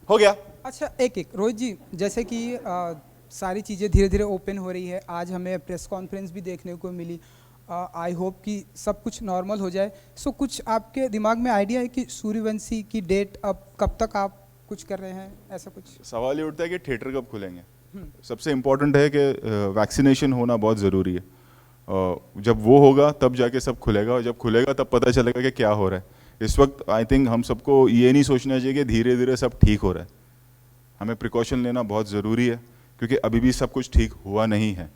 हो गया। अच्छा, एक रोहित जी, जैसे कि सारी चीज़ें धीरे धीरे ओपन हो रही है, आज हमें प्रेस कॉन्फ्रेंस भी देखने को मिली। आई होप कि सब कुछ नॉर्मल हो जाए। सो कुछ आपके दिमाग में आइडिया है कि सूर्यवंशी की डेट अब कब तक आप कुछ कर रहे हैं, ऐसा कुछ? सवाल ये उठता है कि थिएटर कब खुलेंगे। सबसे इम्पोर्टेंट है कि वैक्सीनेशन होना बहुत ज़रूरी है। जब वो होगा तब जाके सब खुलेगा, और जब खुलेगा तब पता चलेगा कि क्या हो रहा है। इस वक्त आई थिंक हम सबको ये नहीं सोचना चाहिए कि धीरे धीरे सब ठीक हो रहा है। हमें प्रिकॉशन लेना बहुत ज़रूरी है, क्योंकि अभी भी सब कुछ ठीक हुआ नहीं है।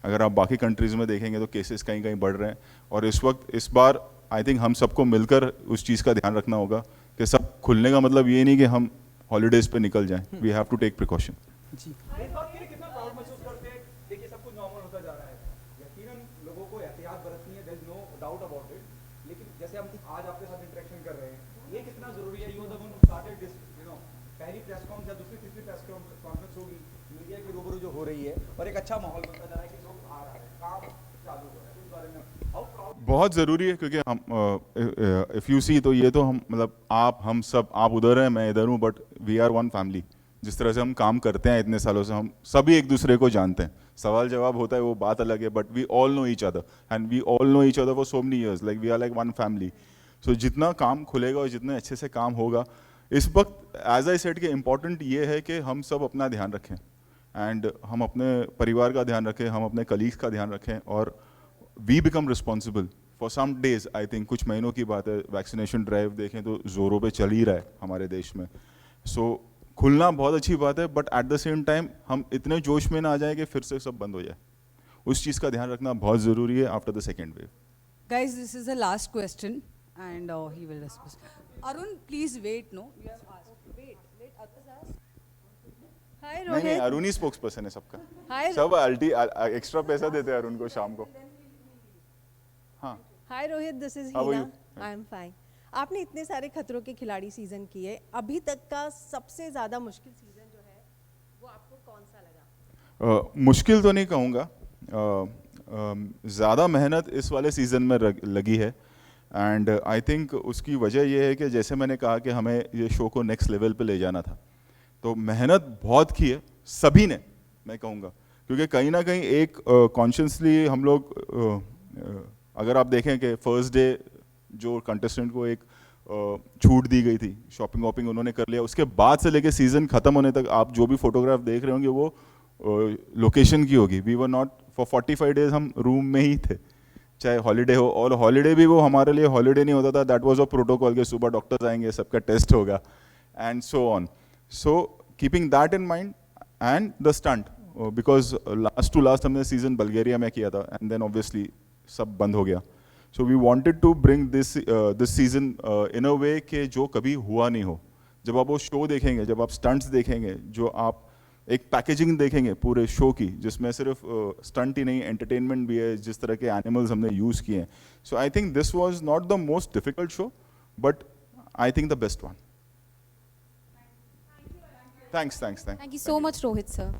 अगर आप बाकी कंट्रीज़ में देखेंगे तो केसेस कहीं कहीं बढ़ रहे हैं, और इस बार आई थिंक हम सबको मिलकर उस चीज़ का ध्यान रखना होगा कि सब खुलने का मतलब ये नहीं कि हम हॉलीडेज़ पे निकल जाएं। We have to take precaution. जी। इस बात के लिए कितना प्राउड महसूस करते हैं? देखिए सब कुछ नॉर्मल होता जा रहा है, यकीनन लोगों को एहतियात बरतनी है, there is no doubt about it. लेकिन जैसे हम आज आपके साथ इंटरेक्शन कर रहे हैं, ये कितना जरूरी है? You are the one who started this, पहली प्रेस कॉन्फ्रेंस या दूसरी तीसरी प्रेस कॉन्फ्रेंस होगी, मीडिया के रूबरू जो हो रही है, और एक अच्छा माहौल बनता जा रहा है कि लोग आ रहे हैं, काम चालू हो रहा है। इस बारे में हाउ प्राउड? बहुत ज़रूरी है, क्योंकि हम इफ़ यू सी तो ये तो हम मतलब हम सब, आप उधर हैं मैं इधर हूँ, but we are one family. जिस तरह से हम काम करते हैं इतने सालों से, हम सभी एक दूसरे को जानते हैं। सवाल जवाब होता है वो बात अलग है, but we all know each other, and we all know each other for so many years, like we are like one family. So जितना काम खुलेगा और जितने अच्छे से काम होगा, इस वक्त एज आई सेड के इम्पॉर्टेंट ये है कि हम सब अपना ध्यान रखें, एंड हम अपने परिवार का ध्यान रखें, हम अपने कलीग्स का ध्यान रखें, और we become responsible for some days. I think कुछ महीनों की बात है, वैक्सीनेशन ड्राइव देखें तो जोरों पे चल ही रहा है हमारे देश में। सो खुलना बहुत अच्छी बात है, but at the same time हम इतने जोश में ना आ जाए कि फिर से सब बंद हो जाए। उस चीज़ का ध्यान रखना बहुत ज़रूरी है after the second wave. Guys, this is the last question, and he will respond. Arun, please wait. No, you have asked. Wait. Others ask. Hi, नहीं Rohit. अरुण ही स्पोक्स पर्सन है सबका। Hi. सब एक्स्ट्रा पैसा देते हैं अरुण को शाम को। हाँ, hi Rohit, this is How are Heena. you? I am fine. आपने इतने सारे खतरों के खिलाड़ी सीजन किए, अभी तक का सबसे ज्यादा मुश्किल सीजन जो है वो आपको कौन सा लगा? मुश्किल तो नहीं कहूँगा, ज़्यादा मेहनत इस वाले सीज़न में लगी है, एंड आई थिंक उसकी वजह यह है कि जैसे मैंने कहा कि हमें ये शो को नेक्स्ट लेवल पे ले जाना था, तो मेहनत बहुत की है सभी ने, मैं कहूँगा। क्योंकि कहीं ना कहीं एक कॉन्शियसली हम लोग अगर आप देखें कि फर्स्ट डे जो कंटेस्टेंट को एक छूट दी गई थी, शॉपिंग वॉपिंग उन्होंने कर लिया, उसके बाद से लेके सीज़न ख़त्म होने तक आप जो भी फोटोग्राफ देख रहे होंगे वो लोकेशन की होगी। We were not for 45 days हम रूम में ही थे, चाहे हॉलीडे हो, और हॉलीडे भी वो हमारे लिए हॉलीडे नहीं होता था, दैट वाज अ प्रोटोकॉल के सुबह डॉक्टर्स आएंगे, सबका टेस्ट होगा, and so on. So keeping that in mind, and the stunt, because last to last हमने सीजन बल्गेरिया में किया था, एंड देन ऑब्वियसली सब बंद हो गया। So we wanted to bring this season in a way कि जो कभी हुआ नहीं हो। जब आप वो शो देखेंगे, जब आप स्टंट्स देखेंगे, जो आप एक पैकेजिंग देखेंगे पूरे शो की, जिसमें सिर्फ स्टंट ही नहीं एंटरटेनमेंट भी है, जिस तरह के एनिमल्स हमने यूज़ किए हैं। So I think this was not the most difficult show, but I think the best one. Thanks. Thank you so much, Rohit sir.